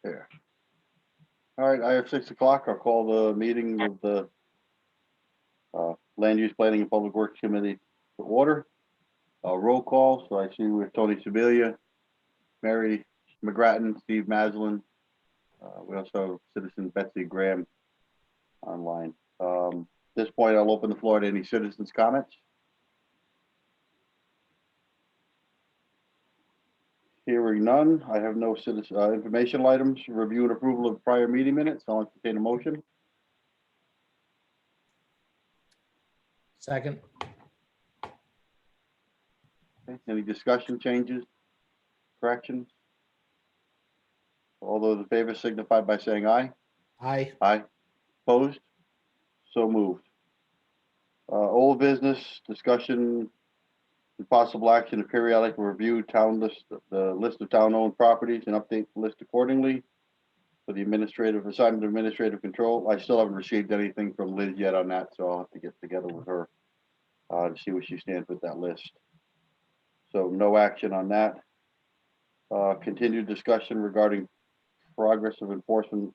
There. All right, I have 6 o'clock. I'll call the meeting of the Land Use Planning and Public Works Committee to order. Roll call. So I see with Tony Sibilia, Mary McGrattan, Steve Maslin. We also have citizen Betsy Graham online. At this point, I'll open the floor to any citizens' comments. Hearing none, I have no citizen informational items. Review and approval of prior meeting minutes. I'll entertain a motion. Second. Okay. Any discussion, changes, corrections? All those in favor signify by saying aye. Aye. Aye. Opposed? So moved. Old business discussion and possible action to periodic review town list, the list of town-owned properties and update the list accordingly for the administrative assignment of administrative control. I still haven't received anything from Liz yet on that, so I'll have to get together with her to see where she stands with that list. So no action on that. Continued discussion regarding progress of enforcement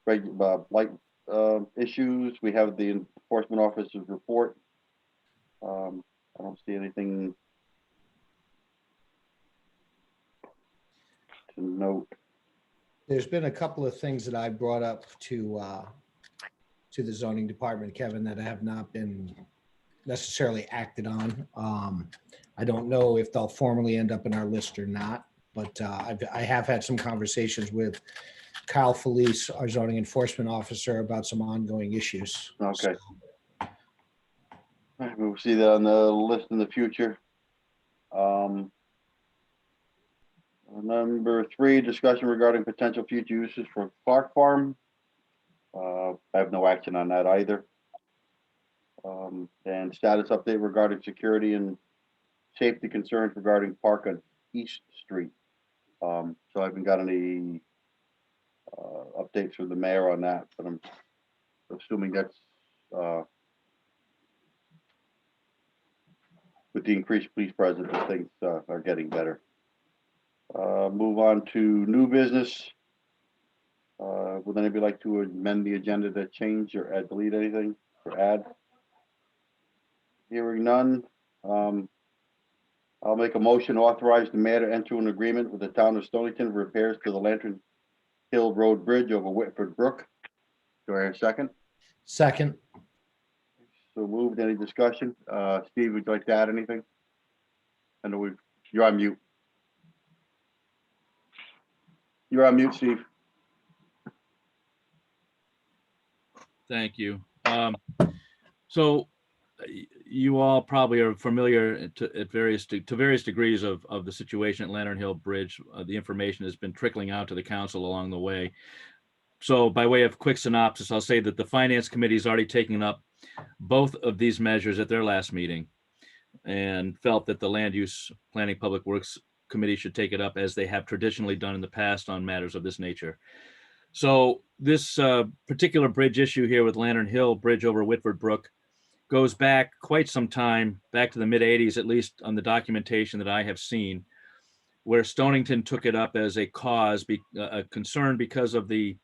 blight issues. We have the enforcement officer's report. I don't see anything to note. There's been a couple of things that I brought up to the zoning department, Kevin, that have not been necessarily acted on. I don't know if they'll formally end up in our list or not, but I have had some conversations with Kyle Felice, our zoning enforcement officer, about some ongoing issues. Okay. We'll see that on the list in the future. Number 3, discussion regarding potential future uses for Clark Farm. I have no action on that either. And status update regarding security and safety concerns regarding park on East Street. So I haven't got any updates from the mayor on that, but I'm assuming that's with the increased police presence, things are getting better. Move on to new business. Would anybody like to amend the agenda to change or add, delete anything or add? Hearing none, I'll make a motion to authorize the mayor to enter an agreement with the town of Stonington for repairs to the Lantern Hill Road Bridge over Whitford Brook. Do I hear a second? Second. So moved. Any discussion? Steve, would you like to add anything? I know you're on mute. You're on mute, Steve. Thank you. So you all probably are familiar to various degrees of the situation at Lantern Hill Bridge. The information has been trickling out to the council along the way. So by way of quick synopsis, I'll say that the Finance Committee has already taken up both of these measures at their last meeting and felt that the Land Use Planning Public Works Committee should take it up as they have traditionally done in the past on matters of this nature. So this particular bridge issue here with Lantern Hill Bridge over Whitford Brook goes back quite some time, back to the mid-'80s, at least on the documentation that I have seen, where Stonington took it up as a cause, a concern because of the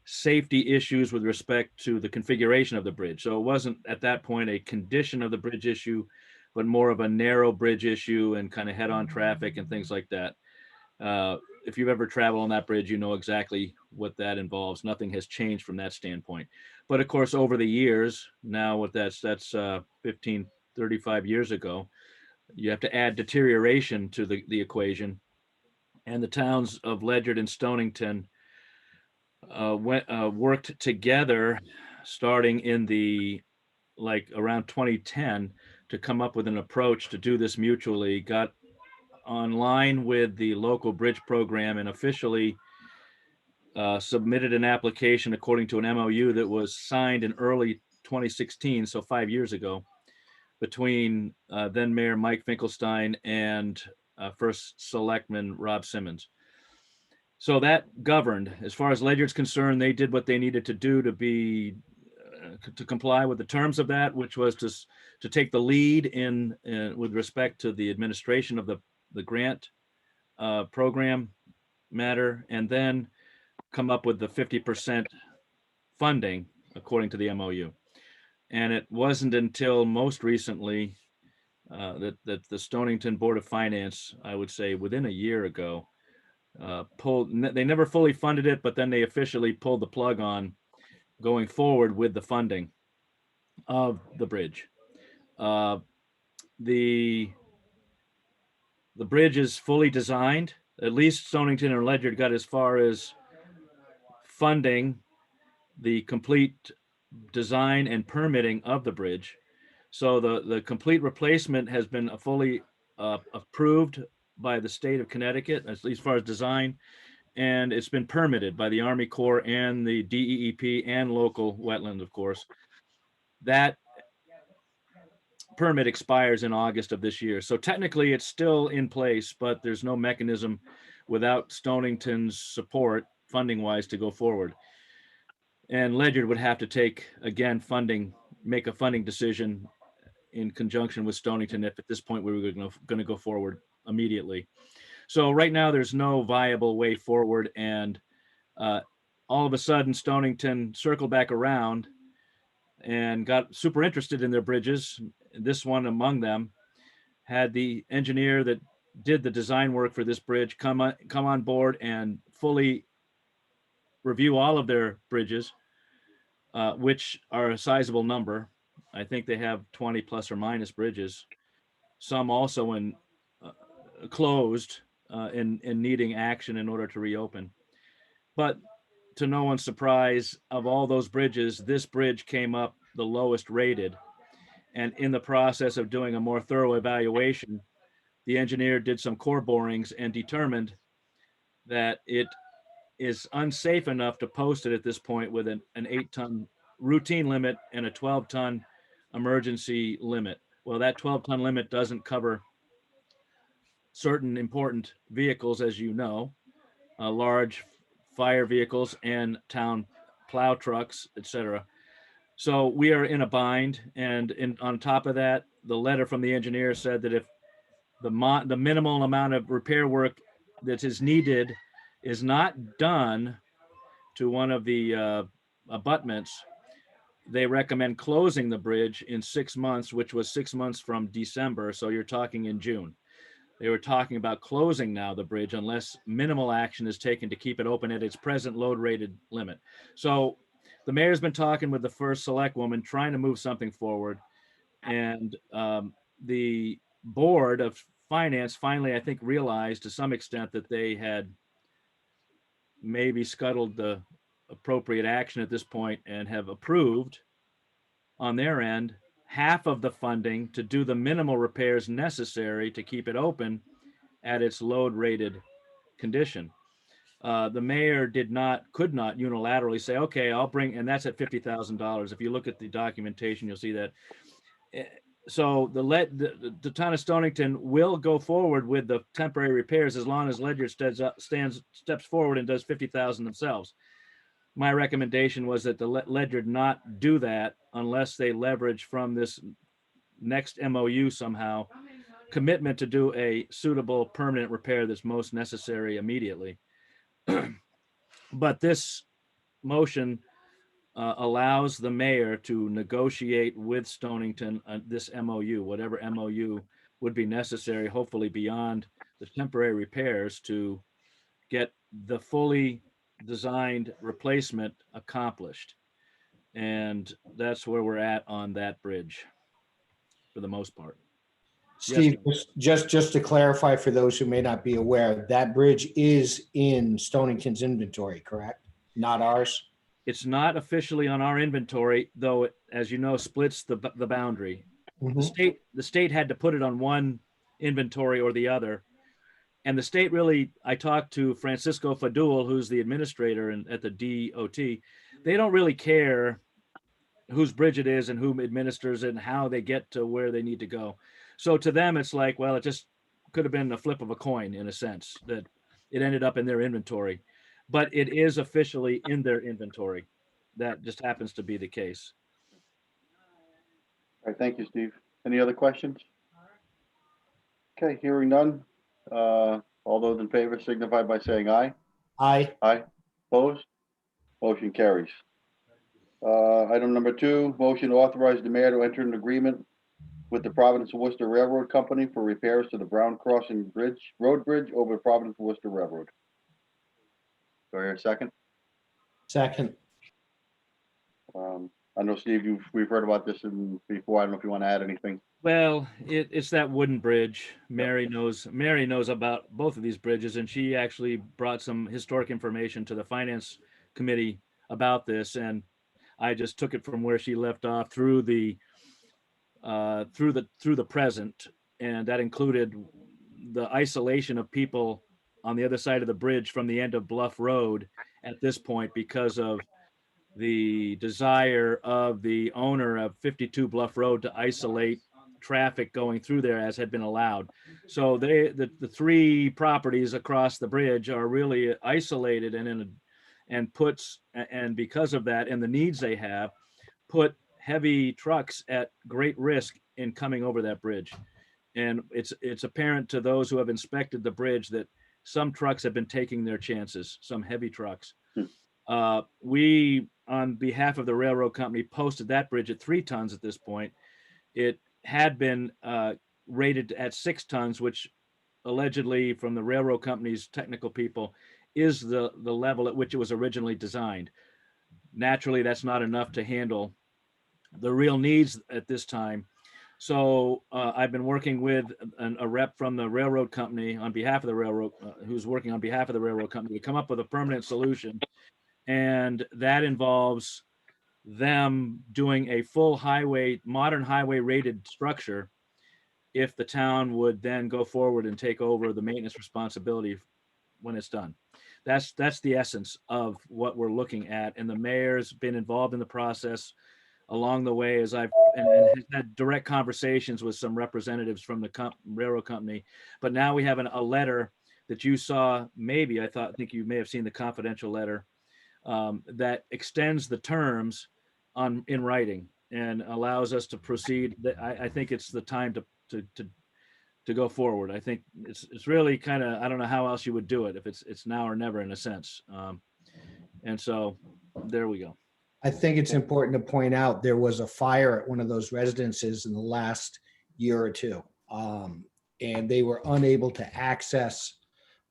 safety issues with respect to the configuration of the bridge. So it wasn't at that point a condition of the bridge issue, but more of a narrow bridge issue and kind of head-on traffic and things like that. If you've ever traveled on that bridge, you know exactly what that involves. Nothing has changed from that standpoint. But of course, over the years, now what that's 15, 35 years ago, you have to add deterioration to the equation. And the towns of Ledyard and Stonington worked together starting in around 2010 to come up with an approach to do this mutually, got online with the local bridge program and officially submitted an application according to an MOU that was signed in early 2016, so 5 years ago, between then Mayor Mike Finkelstein and first Selectman Rob Simmons. So that governed. As far as Ledyard's concerned, they did what they needed to do to comply with the terms of that, which was to take the lead in with respect to the administration of the grant program matter, and then come up with the 50% funding according to the MOU. And it wasn't until most recently that the Stonington Board of Finance, I would say within a year ago, they never fully funded it, but then they officially pulled the plug on going forward with the funding of the bridge. The bridge is fully designed. At least Stonington and Ledyard got as far as funding the complete design and permitting of the bridge. So the complete replacement has been fully approved by the state of Connecticut, at least as far as design, and it's been permitted by the Army Corps and the DEEP and local wetland, of course. That permit expires in August of this year. So technically it's still in place, but there's no mechanism without Stonington's support funding wise to go forward. And Ledyard would have to take, again, make a funding decision in conjunction with Stonington if at this point we were going to go forward immediately. So right now there's no viable way forward. And all of a sudden Stonington circled back around and got super interested in their bridges. This one among them had the engineer that did the design work for this bridge come on board and fully review all of their bridges, which are a sizable number. I think they have 20 plus or minus bridges, some also in closed and needing action in order to reopen. But to no one's surprise, of all those bridges, this bridge came up the lowest rated. And in the process of doing a more thorough evaluation, the engineer did some core borings and determined that it is unsafe enough to post it at this point with an 8-ton routine limit and a 12-ton emergency limit. Well, that 12-ton limit doesn't cover certain important vehicles, as you know, large fire vehicles and town plow trucks, etc. So we are in a bind, and on top of that, the letter from the engineer said that if the minimal amount of repair work that is needed is not done to one of the abutments, they recommend closing the bridge in 6 months, which was 6 months from December. So you're talking in June. They were talking about closing now the bridge unless minimal action is taken to keep it open at its present load rated limit. So the mayor's been talking with the first select woman, trying to move something forward. And the board of finance finally, I think, realized to some extent that they had maybe scuttled the appropriate action at this point and have approved on their end half of the funding to do the minimal repairs necessary to keep it open at its load rated condition. The mayor could not unilaterally say, okay, I'll bring, and that's at $50,000. If you look at the documentation, you'll see that. So the town of Stonington will go forward with the temporary repairs as long as Ledyard steps forward and does 50,000 themselves. My recommendation was that the Ledyard not do that unless they leverage from this next MOU somehow commitment to do a suitable permanent repair that's most necessary immediately. But this motion allows the mayor to negotiate with Stonington this MOU, whatever MOU would be necessary, hopefully beyond the temporary repairs, to get the fully designed replacement accomplished. And that's where we're at on that bridge for the most part. Steve, just to clarify for those who may not be aware, that bridge is in Stonington's inventory, correct? Not ours? It's not officially on our inventory, though it, as you know, splits the boundary. Mhm. The state had to put it on one inventory or the other. And the state really, I talked to Francisco Fadul, who's the administrator at the DOT. They don't really care whose bridge it is and whom administers it and how they get to where they need to go. So to them, it's like, well, it just could have been a flip of a coin in a sense that it ended up in their inventory, but it is officially in their inventory. That just happens to be the case. All right, thank you, Steve. Any other questions? Okay, hearing none. All those in favor signify by saying aye. Aye. Aye. Opposed? Motion carries. Item number 2, motion to authorize the mayor to enter an agreement with the Providence of Worcester Railroad Company for repairs to the Brown Crossing road bridge over the Providence of Worcester Railroad. Do I hear a second? Second. I know, Steve, we've heard about this before. I don't know if you want to add anything. Well, it's that wooden bridge. Mary knows about both of these bridges, and she actually brought some historic information to the finance committee about this, and I just took it from where she left off through the present, and that included the isolation of people on the other side of the bridge from the end of Bluff Road at this point because of the desire of the owner of 52 Bluff Road to isolate traffic going through there as had been allowed. So the 3 properties across the bridge are really isolated and because of that and the needs they have, put heavy trucks at great risk in coming over that bridge. And it's apparent to those who have inspected the bridge that some trucks have been taking their chances, some heavy trucks. We, on behalf of the railroad company, posted that bridge at 3 tons at this point. It had been rated at 6 tons, which allegedly from the railroad company's technical people is the level at which it was originally designed. Naturally, that's not enough to handle the real needs at this time. So I've been working with a rep from the railroad company on behalf of the railroad, who's working on behalf of the railroad company to come up with a permanent solution. And that involves them doing a full modern highway rated structure if the town would then go forward and take over the maintenance responsibility when it's done. That's the essence of what we're looking at. And the mayor's been involved in the process along the way as and has had direct conversations with some representatives from the railroad company. But now we have a letter that you saw, I think you may have seen the confidential letter that extends the terms in writing and allows us to proceed. I think it's the time to go forward. I think it's really kind of, I don't know how else you would do it if it's now or never in a sense. And so there we go. I think it's important to point out there was a fire at one of those residences in the last year or 2. And they were unable to access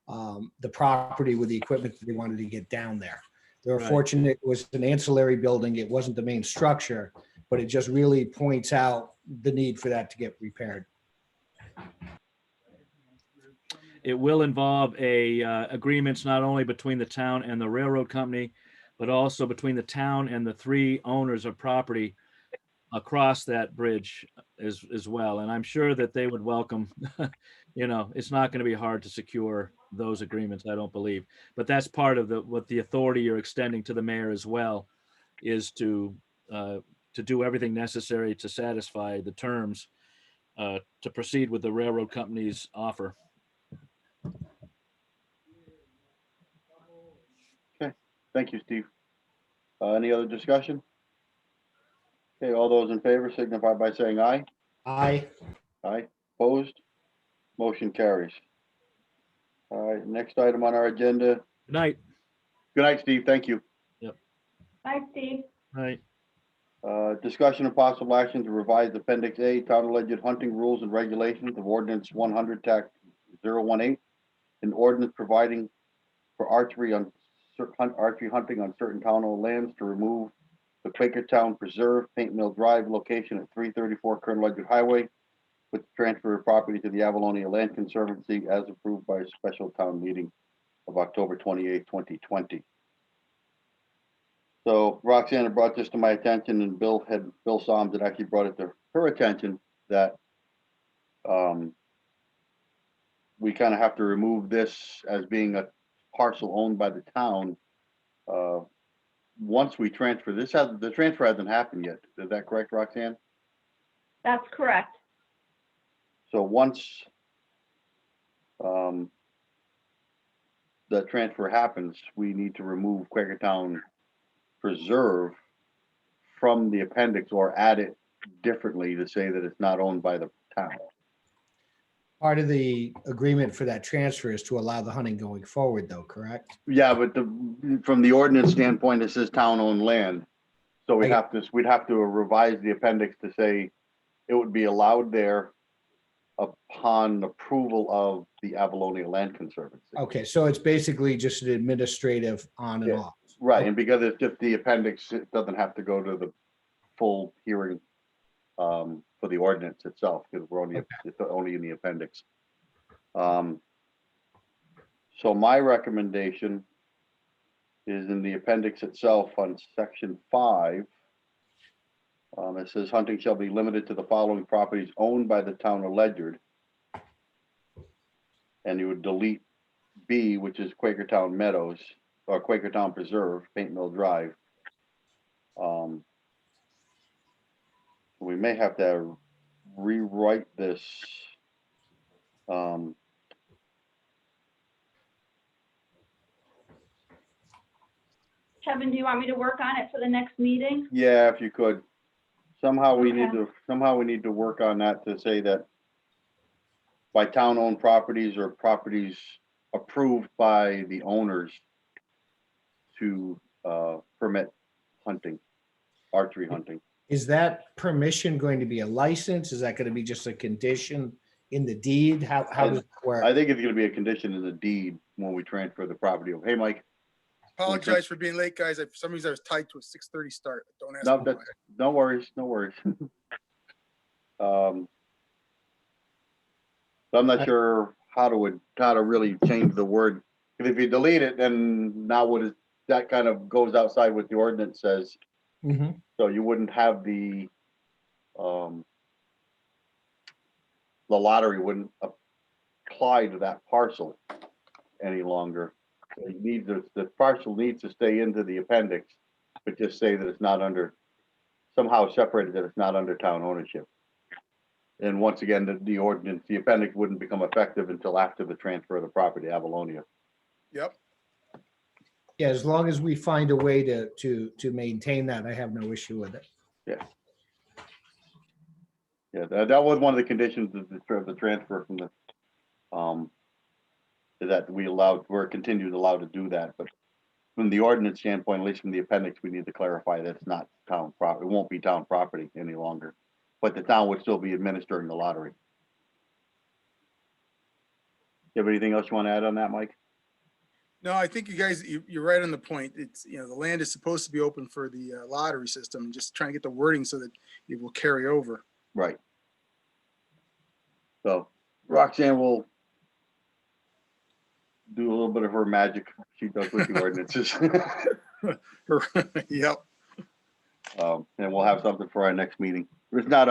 the property with the equipment that they wanted to get down there. They were fortunate it was an ancillary building. It wasn't the main structure, but it just really points out the need for that to get repaired. It will involve agreements not only between the town and the railroad company, but also between the town and the 3 owners of property across that bridge as well. And I'm sure that they would welcome, it's not going to be hard to secure those agreements, I don't believe. But that's part of what the authority you're extending to the mayor as well is to do everything necessary to satisfy the terms to proceed with the railroad company's offer. Okay, thank you, Steve. Any other discussion? Okay, all those in favor signify by saying aye. Aye. Aye. Opposed? Motion carries. All right, next item on our agenda. Good night. Good night, Steve. Thank you. Bye, Steve. Night. Discussion of possible action to revise Appendix A, Town of Ledyard Hunting Rules and Regulations of Ordinance 100 TAC 018, an ordinance providing for archery hunting on certain town-owned lands to remove the Quakertown Preserve, Paint Mill Drive location at 334 Colonel Ledyard Highway, with transfer of property to the Avalonia Land Conservancy as approved by a special town meeting of October 28, 2020. So Roxanne had brought this to my attention, and Bill Soms had actually brought it to her attention that we kind of have to remove this as being a parcel owned by the town. Once we transfer, the transfer hasn't happened yet. Is that correct, Roxanne? That's correct. So once the transfer happens, we need to remove Quakertown Preserve from the appendix or add it differently to say that it's not owned by the town. Part of the agreement for that transfer is to allow the hunting going forward though, correct? Yeah, but from the ordinance standpoint, it says town-owned land. So we'd have to revise the appendix to say it would be allowed there upon approval of the Avalonia Land Conservancy. Okay, so it's basically just an administrative on and Yeah. off. Right, and because it's just the appendix, it doesn't have to go to the full hearing for the ordinance itself, because we're only, it's only in the appendix. So my recommendation is in the appendix itself on section 5. It says hunting shall be limited to the following properties owned by the town of Ledyard. And you would delete B, which is Quakertown Meadows, or Quakertown Preserve, Paint Mill Drive. We may have to rewrite this. Kevin, do you want me to work on it for the next meeting? Yeah, if you could. Somehow we need Okay. to work on that to say that by town-owned properties or properties approved by the owners to permit hunting, archery hunting. Is that permission going to be a license? Is that going to be just a condition in the deed? How does it work? I think it's gonna be a condition in the deed when we transfer the property. Hey, Mike, Apologize for being late, guys. For some reason, I was tied to a 6:30 start. Don't ask no, me that's, why. no worries, no worries. So I'm not sure how to really change the word. Because if you delete it, then now that kind of goes outside what the ordinance says. Mhm. So you wouldn't have the lottery wouldn't apply to that parcel any longer. So you need the parcel needs to stay into the appendix, but just say that it's not under, somehow separated, that it's not under town ownership. And once again, the ordinance, the appendix wouldn't become effective until after the transfer of the property to Avalonia. Yep. Yeah, as long as we find a way to maintain that, I have no issue with it. Yeah, that was one of the conditions of the transfer from the, that we're continued allowed to do that, but from the ordinance standpoint, at least from the appendix, we need to clarify that it's not town property, it won't be town property any longer, but the town would still be administering the lottery. You have anything else you want to add on that, Mike? No, I think you guys, you're right on the point. It's, the land is supposed to be open for the lottery system, just trying to get the wording so that it will carry over. Right. So Roxanne will do a little bit of her magic she does with the ordinances. Yep. And we'll have something for our next meeting. It's not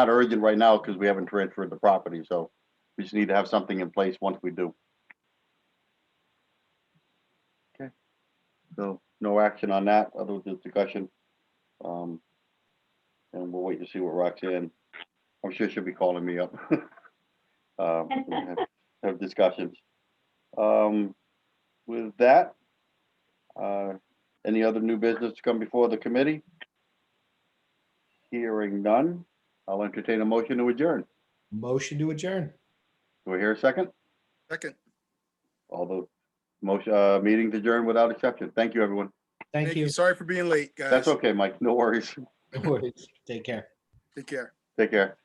urgent right now because we haven't transferred the property, so we just need to have something in place once we do. Okay. So no action on that, other than discussion. And we'll wait to see what Roxanne, I'm sure she'll be calling me up. Have discussions. With that, any other new business to come before the committee? Hearing none, I'll entertain a motion to adjourn. Motion to adjourn. Do I hear a second? Second. All the motion, meetings adjourned without exception. Thank you, everyone. Thank you. Sorry for being late, guys. That's okay, Mike. No worries. No worries. Take care. Take care. Take care.